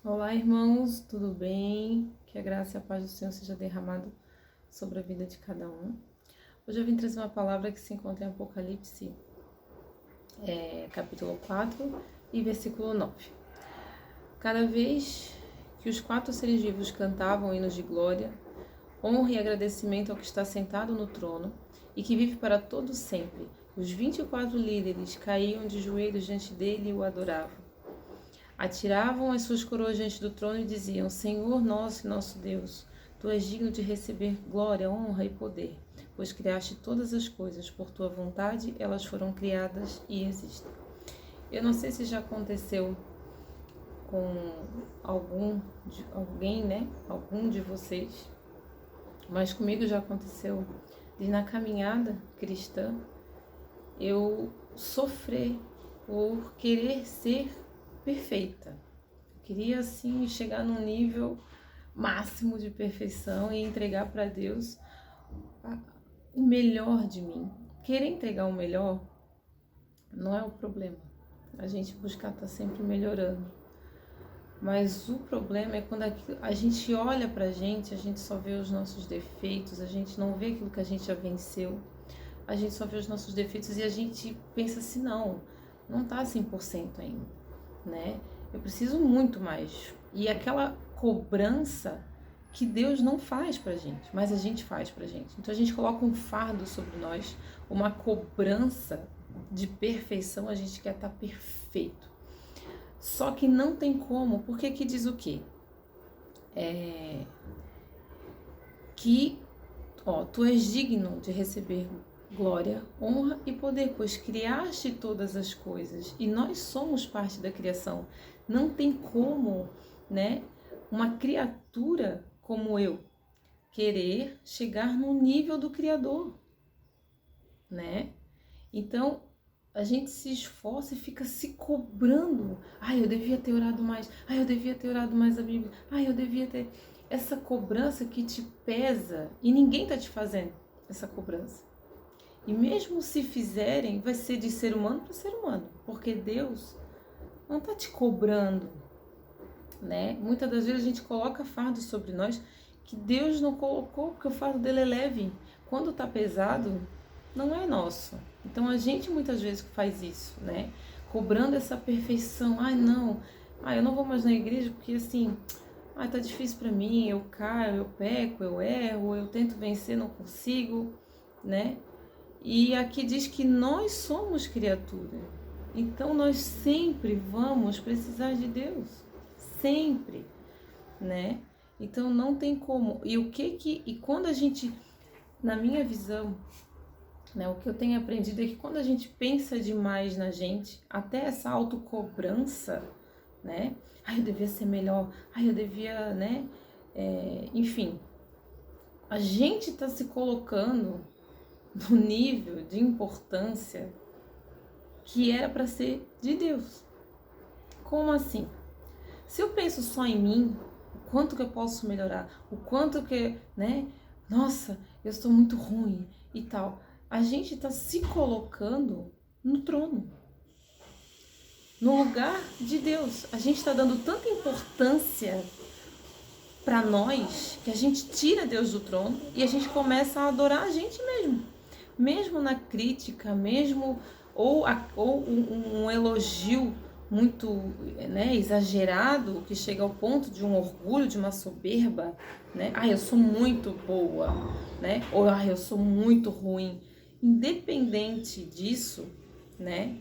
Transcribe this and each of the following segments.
Olá, irmãos, tudo bem? Que a graça e a paz do Senhor seja derramado sobre a vida de cada um. Hoje eu vim trazer uma palavra que se encontra em Apocalipse, capítulo 4 e versículo 9. Cada vez que os 4 seres vivos cantavam hinos de glória, honra e agradecimento ao que está sentado no trono e que vive para todo sempre, os 24 líderes caíam de joelhos diante dele e o adoravam. Atiravam as suas coroas diante do trono e diziam: Senhor nosso e nosso Deus, Tu és digno de receber glória, honra e poder, pois criaste todas as coisas, por Tua vontade elas foram criadas e existem. Eu não sei se já aconteceu com alguém, né? Algum de vocês, mas comigo já aconteceu de na caminhada cristã eu sofrer por querer ser perfeita. Eu queria assim chegar num nível máximo de perfeição e entregar para Deus o melhor de mim. Querer entregar o melhor não é o problema. A gente buscar estar sempre melhorando. Mas o problema é quando a gente olha pra gente, a gente só vê os nossos defeitos, a gente não vê aquilo que a gente já venceu. A gente só vê os nossos defeitos e a gente pensa assim, não tá 100% ainda, né? Eu preciso muito mais. E aquela cobrança que Deus não faz pra gente, mas a gente faz pra gente. Então a gente coloca um fardo sobre nós, uma cobrança de perfeição, a gente quer estar perfeito. Só que não tem como, porque aqui diz o quê? Tu és digno de receber glória, honra e poder, pois criaste todas as coisas e nós somos parte da criação. Não tem como, né, uma criatura como eu querer chegar no nível do Criador, né? Então, a gente se esforça e fica se cobrando. Eu devia ter orado mais. Eu devia ter orado mais a Bíblia. Eu devia ter... Essa cobrança que te pesa e ninguém tá te fazendo essa cobrança. E mesmo se fizerem, vai ser de ser humano para ser humano, porque Deus não está te cobrando, né? Muitas das vezes a gente coloca fardo sobre nós que Deus não colocou, porque o fardo dele é leve. Quando está pesado, não é nosso. Então a gente muitas vezes faz isso, né? Cobrando essa perfeição. Eu não vou mais na igreja porque assim, tá difícil para mim, eu caio, eu peco, eu erro, eu tento vencer, não consigo, né? E aqui diz que nós somos criatura. Então nós sempre vamos precisar de Deus. Sempre, né? Então não tem como. E quando a gente, na minha visão, né, o que eu tenho aprendido é que quando a gente pensa demais na gente, até essa autocobrança, né? Eu devia ser melhor. Eu devia, né? Enfim, a gente tá se colocando no nível de importância que era para ser de Deus. Como assim? Se eu penso só em mim, o quanto que eu posso melhorar, o quanto que, né? Nossa, eu estou muito ruim e tal. A gente está se colocando no trono, no lugar de Deus. A gente está dando tanta importância para nós que a gente tira Deus do trono e a gente começa a adorar a gente mesmo. Mesmo na crítica, mesmo ou um elogio muito, né, exagerado, que chega ao ponto de um orgulho, de uma soberba, né? Eu sou muito boa, né? Ou eu sou muito ruim. Independente disso, né?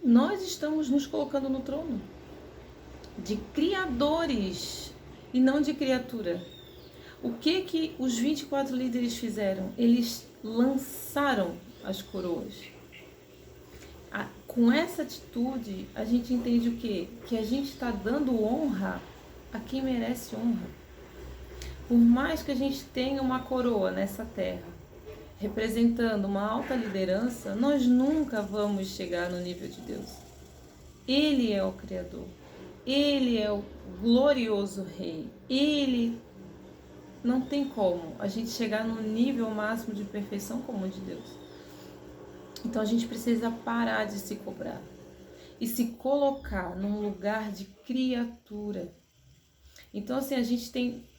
Nós estamos nos colocando no trono de criadores e não de criatura. O que os 24 líderes fizeram? Eles lançaram as coroas. Com essa atitude, a gente entende o quê? Que a gente está dando honra a quem merece honra. Por mais que a gente tenha uma coroa nessa terra, representando uma alta liderança, nós nunca vamos chegar no nível de Deus. Ele é o Criador. Ele é o glorioso Rei. Ele... Não tem como a gente chegar no nível máximo de perfeição como o de Deus. Então a gente precisa parar de se cobrar. e se colocar num lugar de criatura. Então, assim, a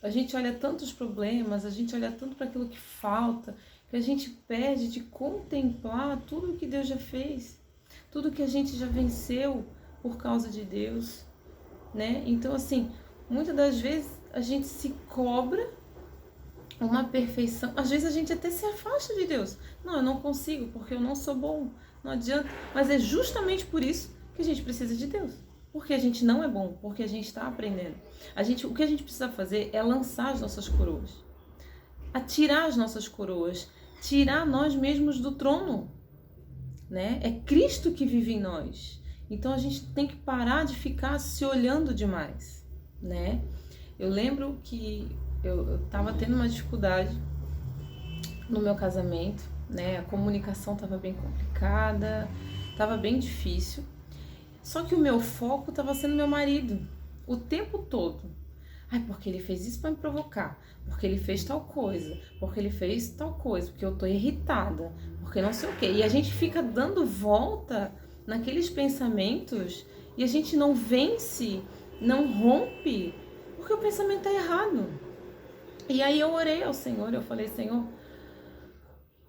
gente olha tantos problemas, a gente olha tanto para aquilo que falta, que a gente perde de contemplar tudo o que Deus já fez, tudo que a gente já venceu por causa de Deus, né? Então, assim, muitas das vezes a gente se cobra uma perfeição. Às vezes a gente até se afasta de Deus. Não, eu não consigo porque eu não sou bom, não adianta. Mas é justamente por isso que a gente precisa de Deus. Porque a gente não é bom, porque a gente está aprendendo. O que a gente precisa fazer é lançar as nossas coroas, atirar as nossas coroas, tirar nós mesmos do trono, né? É Cristo que vive em nós. Então a gente tem que parar de ficar se olhando demais, né? Eu lembro que eu estava tendo uma dificuldade no meu casamento, né? A comunicação estava bem complicada, estava bem difícil. Só que o meu foco estava sendo meu marido, o tempo todo. Ai, porque ele fez isso para me provocar, porque ele fez tal coisa, porque ele fez tal coisa, porque eu tô irritada, porque não sei o quê. E a gente fica dando volta naqueles pensamentos e a gente não vence, não rompe, porque o pensamento tá errado. E aí eu orei ao Senhor, eu falei, Senhor, o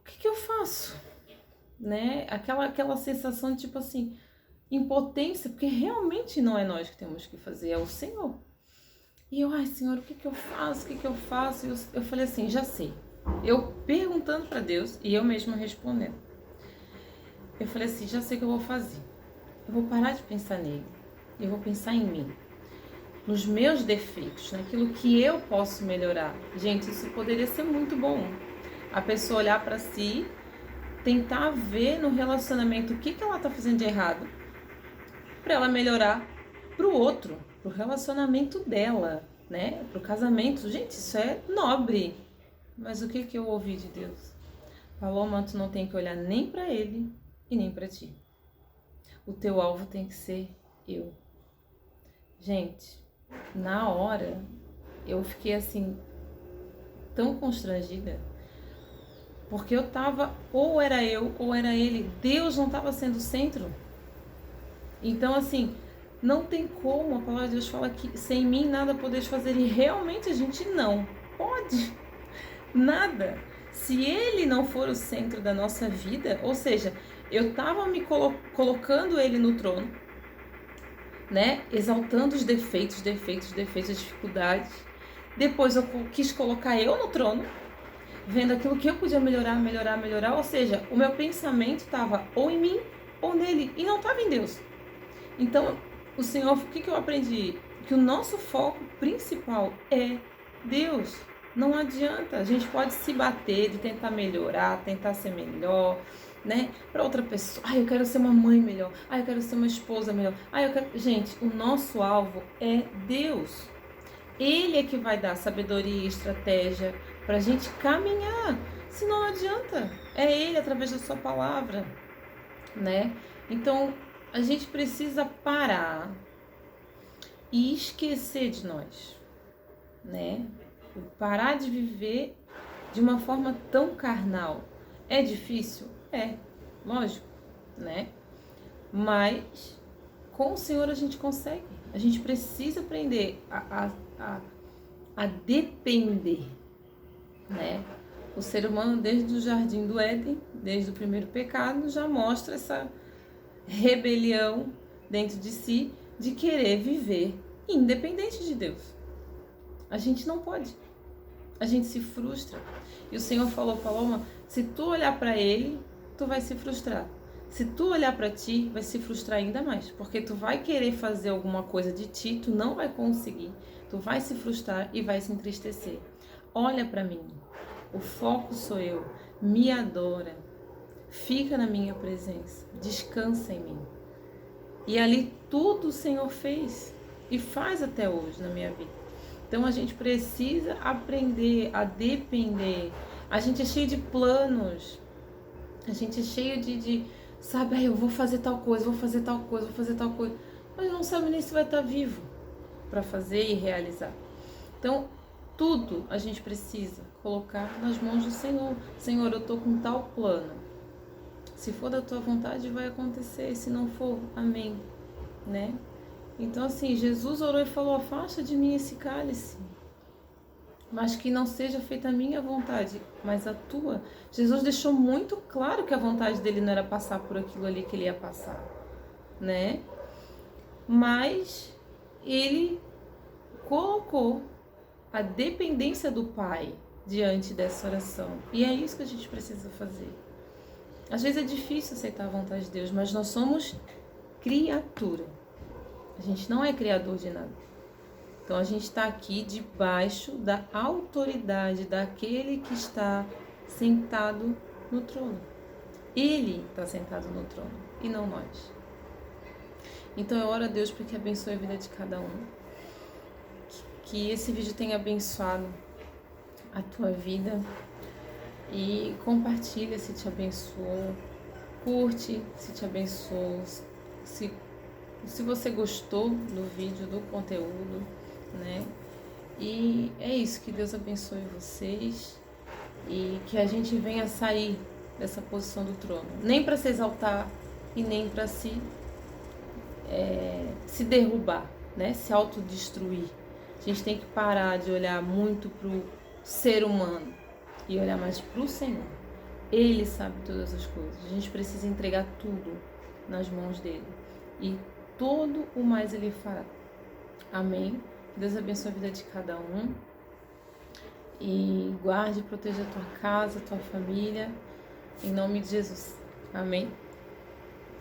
que eu faço? Né? Aquela sensação de tipo assim, impotência, porque realmente não é nós que temos que fazer, é o Senhor. E eu, ai Senhor, o que eu faço? O que eu faço? E eu falei assim, já sei. Eu perguntando para Deus e eu mesma respondendo. Eu falei assim, já sei o que eu vou fazer. Eu vou parar de pensar nele. Eu vou pensar em mim, nos meus defeitos, naquilo que eu posso melhorar. Gente, isso poderia ser muito bom. A pessoa olhar para si, tentar ver no relacionamento o que ela tá fazendo de errado, para ela melhorar pro outro, pro relacionamento dela, né? Pro casamento. Gente, isso é nobre. Mas o que eu ouvi de Deus? Paloma, tu não tem que olhar nem para ele e nem para ti. O teu alvo tem que ser eu. Gente, na hora eu fiquei assim tão constrangida, porque eu tava, ou era eu ou era ele. Deus não estava sendo o centro. Então, assim, não tem como, a palavra de Deus fala que sem mim nada podeis fazer, e realmente a gente não pode nada. Se ele não for o centro da nossa vida, ou seja, eu estava me colocando ele no trono, né, exaltando os defeitos, as dificuldades. Depois eu quis colocar eu no trono, vendo aquilo que eu podia melhorar, ou seja, o meu pensamento estava ou em mim ou nele, e não estava em Deus. Então, o Senhor, o que eu aprendi? Que o nosso foco principal é Deus. Não adianta, a gente pode se bater de tentar melhorar, tentar ser melhor, né? Para outra pessoa, eu quero ser uma mãe melhor, eu quero ser uma esposa melhor, eu quero... Gente, o nosso alvo é Deus. Ele é que vai dar sabedoria e estratégia para a gente caminhar. Se não adianta, é Ele através da sua palavra, né? Então, a gente precisa parar e esquecer de nós, né? Parar de viver de uma forma tão carnal. É difícil? É, lógico, né? Mas com o Senhor a gente consegue. A gente precisa aprender a depender, né? O ser humano, desde o jardim do Éden, desde o primeiro pecado, já mostra essa rebelião dentro de si de querer viver independente de Deus. A gente não pode. A gente se frustra. E o Senhor falou, Paloma, se tu olhar para ele, tu vai se frustrar. Se tu olhar para ti, vai se frustrar ainda mais, porque tu vai querer fazer alguma coisa de ti, tu não vai conseguir. Tu vai se frustrar e vai se entristecer. Olha para mim. O foco sou eu. Me adora. Fica na minha presença. Descansa em mim. E ali tudo o Senhor fez e faz até hoje na minha vida. Então a gente precisa aprender a depender. A gente é cheio de planos. A gente é cheio de sabe, eu vou fazer tal coisa, vou fazer tal coisa, mas não sabe nem se vai estar vivo para fazer e realizar. Então, tudo a gente precisa colocar nas mãos do Senhor. Senhor, eu estou com tal plano. Se for da tua vontade, vai acontecer. Se não for, amém. né? Então, assim, Jesus orou e falou: afasta de mim esse cálice, mas que não seja feita a minha vontade, mas a tua. Jesus deixou muito claro que a vontade dele não era passar por aquilo ali que ele ia passar, né? Mas ele colocou a dependência do Pai diante dessa oração. E é isso que a gente precisa fazer. Às vezes é difícil aceitar a vontade de Deus, mas nós somos criatura. A gente não é criador de nada. Então a gente está aqui debaixo da autoridade daquele que está sentado no trono. Ele está sentado no trono e não nós. Então eu oro a Deus para que abençoe a vida de cada um. Que esse vídeo tenha abençoado a tua vida. E compartilha se te abençoou. Curte se te abençoou. Se você gostou do vídeo, do conteúdo, né? E é isso, que Deus abençoe vocês e que a gente venha sair dessa posição do trono. Nem para se exaltar e nem para se derrubar, né? Se autodestruir. A gente tem que parar de olhar muito pro ser humano e olhar mais pro Senhor. Ele sabe todas as coisas. A gente precisa entregar tudo nas mãos dele. E todo o mais ele fará. Amém? Deus abençoe a vida de cada um. E guarde e proteja a tua casa, a tua família. Em nome de Jesus. Amém?